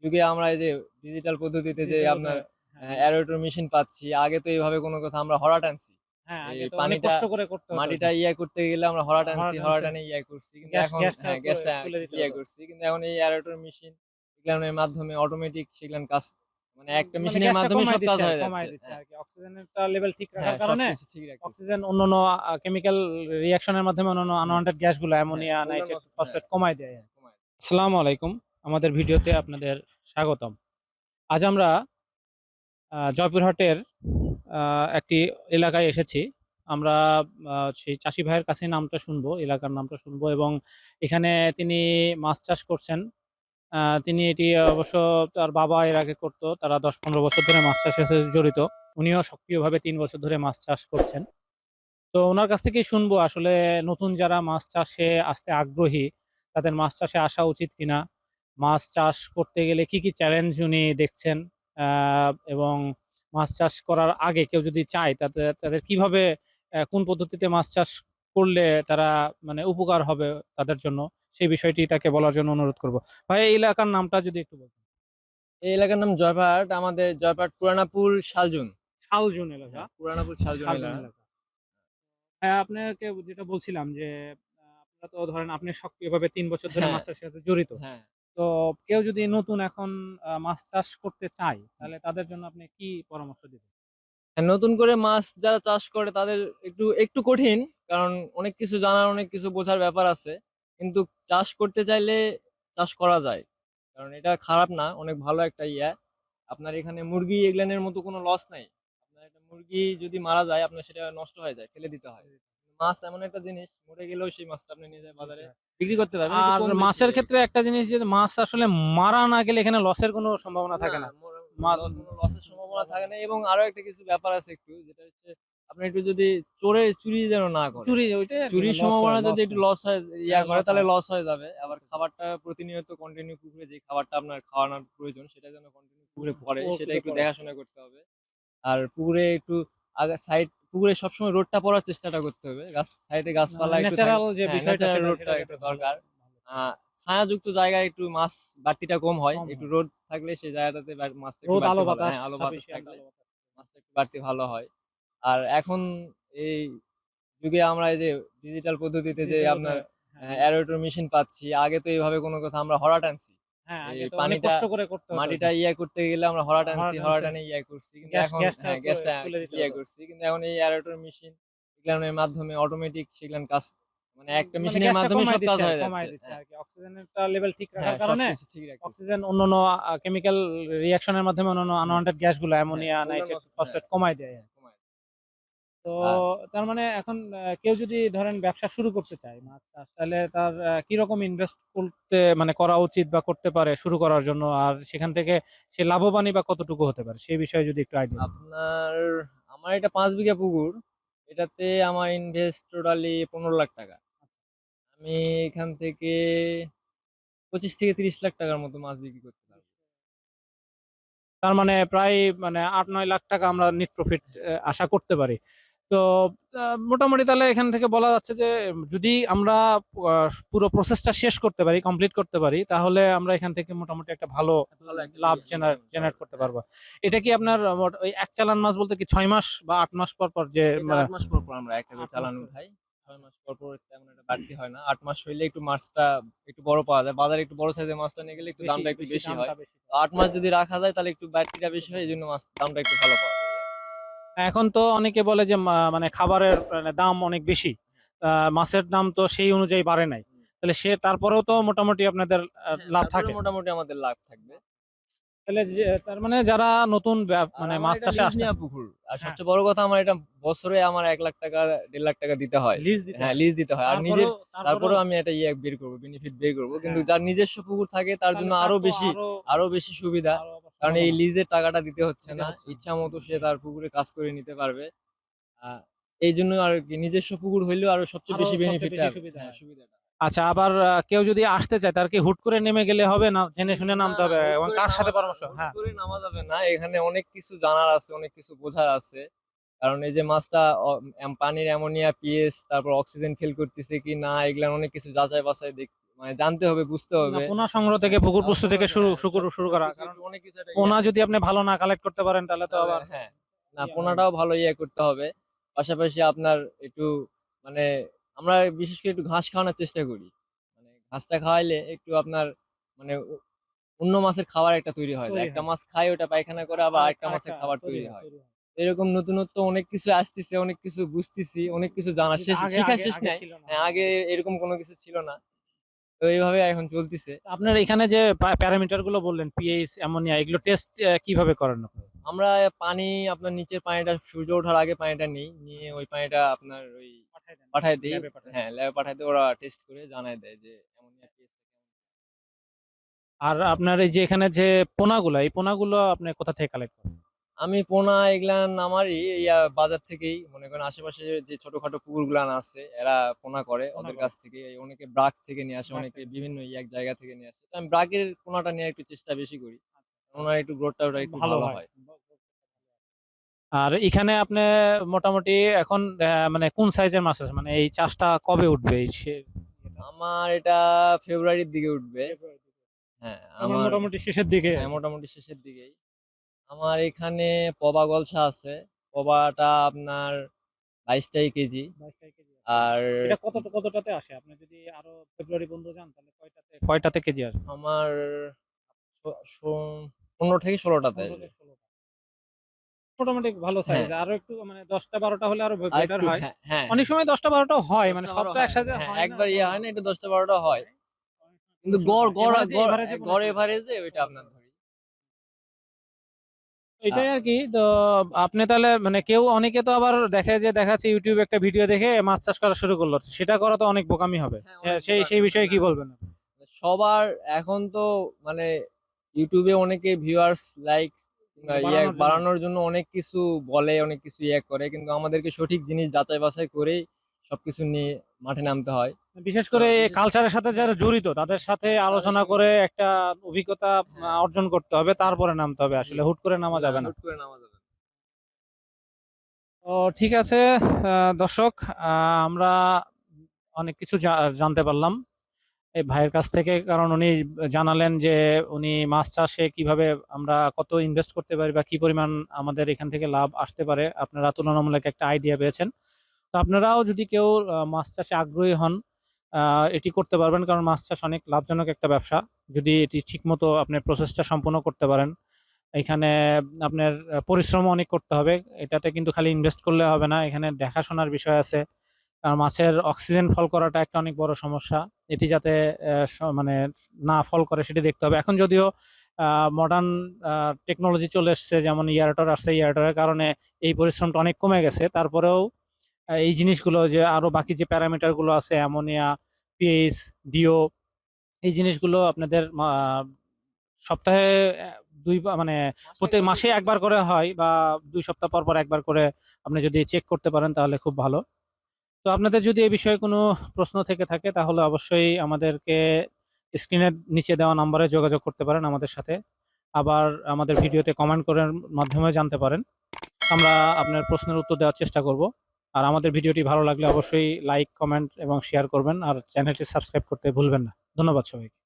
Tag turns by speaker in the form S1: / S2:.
S1: যুগে আমরা এই যে ডিজিটাল পদ্ধতিতে যে
S2: ডিজিটাল
S1: আপনার
S2: ভাবে হ্যাঁ,
S1: অ্যারেটর মেশিন পাচ্ছি। আগে তো এইভাবে কোনো কথা আমরা হরা টানছি।
S2: হ্যাঁ,
S1: এই
S2: আগে তো অনেক
S1: পানিটা
S2: কষ্ট করে করতে হতো
S1: মাটিটা
S2: আরকি।
S1: করতে গেলে আমরা হরা টানছি,
S2: হওয়ার
S1: হরা
S2: টানছে
S1: টানে করছি। কিন্তু এখন
S2: গ্যাসটা
S1: হ্যাঁ, গ্যাসটা
S2: তুলে দিতে
S1: ইয়া
S2: হতো।
S1: করছি। কিন্তু এখন এই অ্যারেটর মেশিন এগুলানের মাধ্যমে অটোমেটিক সেগুলান কাজ মানে একটা
S2: মানে
S1: মেশিনের
S2: গ্যাসটা
S1: মাধ্যমে সব কাজ হয়ে যাচ্ছে।
S2: কমায় দিচ্ছে
S1: হ্যাঁ,
S2: আরকি। অক্সিজেনেরটা লেভেল ঠিক রাখার
S1: হ্যাঁ,
S2: কারণে
S1: সবকিছু ঠিক রাখতেছে।
S2: অক্সিজেন অন্যান্য কেমিক্যাল রিঅ্যাকশন এর মাধ্যমে অন্যান্য
S1: হ্যাঁ,
S2: আনওয়ান্টেড গ্যাসগুলো
S1: হ্যাঁ,
S2: অ্যামোনিয়া,
S1: ওগুলো
S2: নাইট্রেট,
S1: নষ্ট হ্যাঁ,
S2: ফসফেট কমায় দেয়।
S1: কমায়।
S2: আসসালামু আলাইকুম। আমাদের ভিডিওতে আপনাদের স্বাগতম। আজ আমরা জয়পুরহাটের একটি এলাকায় এসেছি। আমরা সেই চাষী ভাইয়ের কাছে নামটা শুনবো, এলাকার নামটা শুনবো এবং এখানে তিনি মাছ চাষ করছেন। তিনি এটি অবশ্য তার বাবা এর আগে করতো। তারা ১০-১৫ বছর ধরে মাছ চাষের সাথে জড়িত। উনিও সক্রিয়ভাবে ৩ বছর ধরে মাছ চাষ করছেন। তো উনার কাছ থেকেই শুনবো আসলে নতুন যারা মাছ চাষে আসতে আগ্রহী, তাদের মাছ চাষে আসা উচিত কিনা? মাছ চাষ করতে গেলে কি, কি চ্যালেঞ্জ উনি দেখছেন? এবং মাছ চাষ করার আগে কেউ যদি চায় তাদের কিভাবে কোন পদ্ধতিতে মাছ চাষ করলে তারা মানে উপকার হবে তাদের জন্য, সেই বিষয়টি তাকে বলার জন্য অনুরোধ করব। ভাই এই এলাকার নামটা যদি একটু বলতেন।
S1: এই এলাকার নাম জয়পারহাট। আমাদের জয়পারহাট পুরানাপুল শালজুন।
S2: শালজুন এলাকা,
S1: হ্যাঁ, পুরানাপুল শালজুন
S2: শালজুন
S1: এলাকা।
S2: এলাকা। হ্যাঁ, আপনাকে যেটা বলছিলাম যে আপনারা তো ধরেন আপনি সক্রিয়ভাবে ৩ বছর ধরে
S1: হ্যাঁ,
S2: মাছ চাষের সাথে জড়িত।
S1: হ্যাঁ।
S2: তো কেউ যদি নতুন এখন মাছ চাষ করতে চায়, তাহলে তাদের জন্য আপনি কি পরামর্শ দিবেন?
S1: হ্যাঁ, নতুন করে মাছ যারা চাষ করে তাদের একটু কঠিন। কারণ অনেক কিছু জানার, অনেক কিছু বোঝার ব্যাপার আছে। কিন্তু চাষ করতে চাইলে চাষ করা যায়। কারণ এটা খারাপ না, অনেক ভালো একটা ইয়া। আপনার এখানে মুরগি এগুলানের মতো কোনো লস নাই। আপনার একটা মুরগি যদি মারা যায় আপনার সেটা নষ্ট হয়ে যায়, ফেলে দিতে হয়। মাছ এমন একটা জিনিস মরে গেলেও সেই মাছটা আপনি নিয়ে যেয়ে বাজারে বিক্রি করতে পারবেন একটু
S2: আর
S1: কম বেশি
S2: মাছের ক্ষেত্রে একটা জিনিস যে মাছ আসলে মারা না গেলে এখানে লসের কোনো সম্ভাবনা
S1: না,
S2: থাকে না।
S1: মোর
S2: মা
S1: কোনো লসের সম্ভাবনা থাকে না এবং আরো একটা কিছু ব্যাপার আছে একটু যেটা হচ্ছে আপনি একটু যদি চুরি যেন না করে।
S2: চুরি ওইটাই আরকি
S1: চুরির
S2: লস হয়,
S1: সম্ভাবনা যদি
S2: লস
S1: একটু
S2: হয়।
S1: লস হয়
S2: হ্যাঁ,
S1: করে
S2: লস
S1: তাহলে
S2: হয়।
S1: লস হয়ে যাবে।
S2: লস
S1: আবার
S2: হয়ে যায়।
S1: খাবারটা প্রতিনিয়ত কন্টিনিউ পুকুরে যে খাবারটা আপনার খাওয়ানোর প্রয়োজন সেটা যেন কন্টিনিউ পুকুরে পড়ে সেটা
S2: পুকুরে
S1: একটু
S2: পড়ে।
S1: দেখাশোনা করতে হবে। আর পুকুরে একটু পুকুরে সবসময় রোদটা পড়ার চেষ্টাটা করতে হবে। সাইডে গাছপালা একটু
S2: ন্যাচারাল যে
S1: হ্যাঁ,
S2: বিষয়টা
S1: ন্যাচারাল রোদটা
S2: সেটা
S1: একটু
S2: দেখে ভালো
S1: দরকার।
S2: ভালো
S1: আ ছায়াযুক্ত জায়গায় একটু মাছ বাড়তিটা কম হয়।
S2: কম
S1: একটু
S2: হয়।
S1: রোদ থাকলে সেই জায়গাটাতে মাছটা একটু
S2: রোদ,
S1: বাড়তি
S2: আলো,
S1: ভালো
S2: বাতাস
S1: হ্যাঁ, আলো বাতাস
S2: সাফিসিয়েন্ট
S1: থাকলে
S2: আলো বাতাস।
S1: মাছটা একটু বাড়তি ভালো হয়। আর এখন এই যুগে আমরা এই যে ডিজিটাল পদ্ধতিতে যে
S2: ডিজিটাল
S1: আপনার
S2: ভাবে হ্যাঁ,
S1: অ্যারেটর মেশিন পাচ্ছি। আগে তো এইভাবে কোনো কথা আমরা হরা টানছি।
S2: হ্যাঁ,
S1: এই
S2: আগে তো অনেক
S1: পানিটা
S2: কষ্ট করে করতে হতো
S1: মাটিটা
S2: আরকি।
S1: করতে গেলে আমরা হরা
S2: হওয়ার
S1: টানছি, হরা
S2: টানছে
S1: টানে করছি। কিন্তু এখন
S2: গ্যাসটা
S1: হ্যাঁ, গ্যাসটা
S2: তুলে দিতে হতো।
S1: করছি। কিন্তু এখন এই অ্যারেটর মেশিন এগুলানের মাধ্যমে অটোমেটিক সেগুলান কাজ মানে একটা
S2: মানে
S1: মেশিনের
S2: গ্যাসটা
S1: মাধ্যমে সব কাজ হয়ে যাচ্ছে।
S2: কমায় দিচ্ছে
S1: হ্যাঁ,
S2: আরকি। অক্সিজেনেরটা লেভেল ঠিক রাখার
S1: হ্যাঁ,
S2: কারণে
S1: সবকিছু ঠিক রাখতেছে।
S2: অক্সিজেন অন্যান্য কেমিক্যাল রিঅ্যাকশন এর মাধ্যমে অন্যান্য
S1: হ্যাঁ,
S2: আনওয়ান্টেড গ্যাসগুলো
S1: হ্যাঁ,
S2: অ্যামোনিয়া,
S1: ওগুলো
S2: নাইট্রেট,
S1: নষ্ট হ্যাঁ,
S2: ফসফেট কমায় দেয়।
S1: কমায়।
S2: তো
S1: আর
S2: তার মানে এখন কেউ যদি ধরেন ব্যবসা শুরু করতে চায় মাছ চাষ, তাহলে তার কিরকম ইনভেস্ট করতে মানে করা উচিত বা করতে পারে শুরু করার জন্য? আর সেখান থেকে সে লাভবানই বা কতটুকু হতে পারে? সেই বিষয়ে যদি একটু আইডিয়া দিতেন।
S1: আপনার আমার এটা ৫ বিঘা পুকুর। এটাতে আমার ইনভেস্ট টোটালি ৳১৫,০০,০০০। আমি এখান থেকে ২৫ থেকে ৩০ লাখ টাকার মতো মাছ বিক্রি করতে পারবো।
S2: তার মানে প্রায় মানে ৮-৯ লাখ টাকা আমরা নেট প্রফিট আশা করতে পারি। তো মোটামুটি তাহলে এখান থেকে বলা যাচ্ছে যে যদি আমরা আ পুরো প্রসেসটা শেষ করতে পারি, কমপ্লিট করতে পারি, তাহলে আমরা এখান থেকে মোটামুটি একটা ভালো
S1: ভালো একটা
S2: লাভ
S1: ইনকাম করতে
S2: জেনারেট
S1: পারবো।
S2: করতে
S1: হ্যাঁ।
S2: পারবো। এটা কি আপনার ওই এক চালান মাছ বলতে কি ৬ মাস বা ৮ মাস পর যে
S1: এটা ৮ মাস পর আমরা একটা করে
S2: ৮ মাস
S1: চালান
S2: পর?
S1: উঠাই। ৬
S2: আচ্ছা।
S1: মাস পর তেমন একটা বাড়তি হয় না। ৮ মাস হইলে একটু মাছটা একটু বড় পাওয়া যায়। বাজারে একটু বড় সাইজের মাছটা নিয়ে গেলে একটু দামটা একটু
S2: বেশি
S1: বেশি হয়।
S2: দামটা বেশি
S1: তো
S2: পাওয়া
S1: ৮ মাস যদি রাখা যায় তাহলে একটু বাড়তিটা বেশি হয়। এজন্য মাছ দামটা একটু ভালো পাওয়া যায় আরকি।
S2: এখন তো অনেকে বলে যে মানে খাবারের মানে দাম অনেক বেশি। আ মাছের দাম তো সেই অনুযায়ী বাড়ে নাই।
S1: হুম।
S2: তাহলে তারপরেও তো মোটামুটি আপনাদের
S1: হ্যাঁ,
S2: লাভ
S1: তারপরে
S2: থাকে।
S1: মোটামুটি আমাদের লাভ থাকবে।
S2: তাহলে যে তার মানে যারা নতুন
S1: আর
S2: মানে
S1: আমার
S2: মাছ
S1: এটা
S2: চাষে
S1: লিজ
S2: আসতে
S1: নেয়া পুকুর। আর
S2: হ্যাঁ,
S1: সবচেয়ে বড় কথা আমার এটা বছরে আমার ৳১,০০,০০০ ৳১,৫০,০০০ দিতে হয়।
S2: লিজ দিতে
S1: হ্যাঁ,
S2: হয়।
S1: লিজ দিতে হয়। আর
S2: তারপরেও
S1: তারপরেও আমি একটা বের করব, বেনিফিট বের করব। কিন্তু
S2: হ্যাঁ,
S1: যার নিজস্ব পুকুর থাকে তার
S2: তাহলে
S1: জন্য
S2: তার
S1: আরো
S2: তো
S1: বেশি, আরো বেশি সুবিধা।
S2: আরো
S1: কারণ এই
S2: সম্ভাবনা
S1: লিজের টাকাটা দিতে হচ্ছে
S2: দিতে
S1: না।
S2: হচ্ছে না।
S1: ইচ্ছামত সে তার পুকুরে কাজ করে নিতে পারবে। আ এইজন্য আরকি নিজস্ব পুকুর হইলেও আরো সবচেয়ে
S2: আরো
S1: বেশি
S2: সবচেয়ে
S1: বেনিফিটটা
S2: বেশি সুবিধা
S1: হ্যাঁ,
S2: হয়।
S1: সুবিধাটা।
S2: আচ্ছা আবার কেউ যদি আসতে চায় তার কি হুট করে নেমে গেলে হবে না জেনে শুনে
S1: না,
S2: নামতে
S1: না
S2: হবে
S1: হুট
S2: এবং
S1: করে
S2: কার
S1: নামা
S2: সাথে পরামর্শ?
S1: হুট
S2: হ্যাঁ,
S1: করে নামা যাবে না। এখানে অনেক কিছু জানার আছে, অনেক কিছু বোঝার আছে। কারণ এই যে মাছটা পানির অ্যামোনিয়া, পিএইচ তারপর অক্সিজেন ফিল করতেছে কি না এগুলার অনেক কিছু যাচাই বাছাই মানে জানতে হবে, বুঝতে
S2: না,
S1: হবে।
S2: পোনা সংগ্রহ থেকে পুকুর প্রস্তুত থেকে শুরু
S1: হ্যাঁ,
S2: শুরু শুরু করা,
S1: সবকিছু
S2: কারণ
S1: একটু অনেক কিছু একটা
S2: পোনা যদি আপনি ভালো না কালেক্ট করতে পারেন তাহলে তো
S1: তাহলে
S2: আবার
S1: হ্যাঁ, না
S2: ইয়ে হয় না।
S1: পোনাটাও ভালো করতে হবে। পাশাপাশি আপনার একটু মানে আমরা বিশেষ করে একটু ঘাস খাওয়ানোর চেষ্টা করি। মানে ঘাসটা খাওয়াইলে একটু আপনার মানে অন্য মাছের খাবার একটা তৈরি হয়।
S2: তৈরি
S1: একটা
S2: হয়।
S1: মাছ খায় ওটা পায়খানা করে আবার আরেকটা মাছের
S2: আরেকটা
S1: খাবার
S2: তৈরি
S1: তৈরি
S2: হয়,
S1: হয়।
S2: তৈরি হয়।
S1: এরকম নতুনত্ব অনেক কিছু আসতেছে, অনেক কিছু বুঝতেছি, অনেক কিছু জানার
S2: যেটা
S1: শেষ
S2: আগে
S1: শিখার
S2: আগে
S1: শেষ
S2: আগে
S1: নাই।
S2: ছিল না।
S1: হ্যাঁ,
S2: হ্যাঁ,
S1: আগে
S2: আগে
S1: এরকম কোনো কিছু ছিল না। তো এইভাবে এখন চলতিছে।
S2: আপনার এখানে যে প্যারামিটার গুলো বললেন, পিএইচ, অ্যামোনিয়া, এগুলো টেস্ট কিভাবে করেন আপনি?
S1: আমরা পানি আপনার নিচের পানিটা সূর্য ওঠার আগে পানিটা নিই। নিয়ে ওই পানিটা আপনার ওই
S2: পাঠায় দেন,
S1: পাঠায় দেই।
S2: ল্যাবে পাঠায় দেন।
S1: হ্যাঁ, ল্যাবে পাঠায় দিয়ে ওরা টেস্ট করে জানায় দেয় যে অ্যামোনিয়া টেস্ট
S2: আর আপনার এই যে এখানে যে পোনাগুলো, এই পোনাগুলো আপনি কোথা থেকে কালেক্ট করেন?
S1: আমি পোনা এগুলান আমারই বাজার থেকেই মনে করেন আশেপাশে যে ছোটখাটো পুকুরগুলান আছে এরা পোনা করে
S2: পোনা
S1: ওদের
S2: করে
S1: কাছ থেকে। অনেকে ব্রাক থেকে নিয়ে আসে,
S2: ব্রাক
S1: অনেকে
S2: থেকে।
S1: বিভিন্ন এক জায়গা থেকে নিয়ে আসে। তো আমি ব্রাকের পোনাটা নিয়ে একটু চেষ্টা বেশি করি। ওনার একটু গ্রোথটা ওটা একটু
S2: ভালো
S1: ভালো
S2: হয়।
S1: হয়।
S2: আর এখানে আপনি মোটামুটি এখন মানে কোন সাইজের মাছ আছে, মানে এই চাষটা কবে উঠবে এই ইয়েটা?
S1: আমার এটা ফেব্রুয়ারির দিকে উঠবে।
S2: ফেব্রুয়ারি থেকে।
S1: হ্যাঁ,
S2: আমার
S1: আমার
S2: মোটামুটি শেষের দিকে আর
S1: হ্যাঁ,
S2: কি।
S1: মোটামুটি শেষের দিকেই। আমার এখানে পবা গলসা আছে। পবাটা আপনার ২২ কেজি।
S2: 22 কেজি আছে।
S1: আর
S2: এটা কতটাতে আসে? আপনি যদি আরো ফেব্রুয়ারি পর্যন্ত যান তাহলে কয়টাতে কেজি আসবে?
S1: আমার স স ১৫ থেকে ১৬ টাতে
S2: 15
S1: আসবে।
S2: থেকে 16 টা। মোটামুটি ভালো সাইজ।
S1: হ্যাঁ,
S2: আরো একটু মানে ১০টা ১২টা হলে আরো বেটার
S1: আরেকটু
S2: হয়।
S1: হ্যাঁ, হ্যাঁ,
S2: অনেক
S1: হ্যাঁ।
S2: সময় ১০টা ১২টাও হয়।
S1: ১০
S2: মানে
S1: টা
S2: সব
S1: ১২
S2: তো
S1: হয়।
S2: একসাথে
S1: হ্যাঁ,
S2: হয় না,
S1: একবার
S2: তো
S1: হয় না, এটা ১০ টা ১২ টা হয়।
S2: হয়। অনেক সময়
S1: কিন্তু
S2: ১৬টা। এভারেজে বলছি
S1: গড়
S2: ভাই।
S1: এভারেজে ওইটা আপনার ধরি। আ
S2: এটাই আরকি। তো আপনি তাহলে মানে অনেকে তো আবার দেখে যে দেখাচ্ছে YouTube একটা ভিডিও দেখে মাছ চাষ করা শুরু করলো। সেটা করা তো অনেক বোকামি হবে।
S1: হ্যাঁ, অনেক
S2: সেই
S1: বোকামি
S2: সেই
S1: হবে
S2: বিষয়ে
S1: না।
S2: কি বলবেন?
S1: সবার এখন তো মানে YouTube এ অনেকে ভিউয়ার্স, লাইকস কিংবা
S2: মানে বাড়ানোর জন্য।
S1: বাড়ানোর জন্য অনেক কিছু বলে, অনেক কিছু করে। কিন্তু আমাদেরকে সঠিক জিনিস যাচাই বাছাই করেই সবকিছু নিয়ে মাঠে নামতে হয়।
S2: বিশেষ
S1: তো
S2: করে
S1: বিশেষ
S2: কালচারের সাথে যারা জড়িত তাদের সাথে
S1: হ্যাঁ, তাদের
S2: আলোচনা
S1: সাথে
S2: করে একটা অভিজ্ঞতা
S1: হ্যাঁ,
S2: অর্জন করতে হবে, তারপরে নামতে হবে।
S1: জি।
S2: আসলে হুট করে নামা
S1: না,
S2: যাবে না।
S1: হুট করে নামা যাবে না।
S2: তো ঠিক আছে দর্শক, আমরা অনেক কিছু জানতে পারলাম এই ভাইয়ের কাছ থেকে, কারণ উনি জানালেন যে উনি মাছ চাষে কিভাবে আমরা কত ইনভেস্ট করতে পারি বা কি পরিমাণ আমাদের এখান থেকে লাভ আসতে পারে, আপনারা তুলনামূলক একটা আইডিয়া পেয়েছেন। তো আপনারাও যদি কেউ মাছ চাষে আগ্রহী হন, এটি করতে পারবেন, কারণ মাছ চাষ অনেক লাভজনক একটা ব্যবসা যদি এটি ঠিকমতো আপনি প্রসেসটা সম্পূর্ণ করতে পারেন। এখানে আপনার পরিশ্রম অনেক করতে হবে। এটাতে কিন্তু খালি ইনভেস্ট করলে হবে না, এখানে দেখাশোনার বিষয় আছে। আর মাছের অক্সিজেন ফল করাটা একটা অনেক বড় সমস্যা। এটি যাতে মানে না ফল করে সেটি দেখতে হবে। এখন যদিও মডার্ন টেকনোলজি চলে এসছে, যেমন এয়ারেটর আসছে, এয়ারেটরের কারণে এই পরিশ্রমটা অনেক কমে গেছে। তারপরেও এই জিনিসগুলো যে আরো বাকি যে প্যারামিটার গুলো আছে, অ্যামোনিয়া, পিএইচ, ডিও, এই জিনিসগুলো আপনাদের সপ্তাহে মানে প্রত্যেক মাসে একবার করে হয়, বা ২ সপ্তাহ পর পর একবার করে আপনি যদি চেক করতে পারেন তাহলে খুব ভালো। তো আপনাদের যদি এই বিষয়ে কোনো প্রশ্ন থেকে থাকে তাহলে অবশ্যই আমাদেরকে স্ক্রিনের নিচে দেওয়া নম্বরে যোগাযোগ করতে পারেন আমাদের সাথে। আবার আমাদের ভিডিওতে কমেন্ট করার মাধ্যমে জানতে পারেন। আমরা আপনার প্রশ্নের উত্তর দেওয়ার চেষ্টা করব। আর আমাদের ভিডিওটি ভালো লাগলে অবশ্যই লাইক, কমেন্ট এবং শেয়ার করবেন। আর চ্যানেলটি সাবস্ক্রাইব করতে ভুলবেন না। ধন্যবাদ সবাইকে।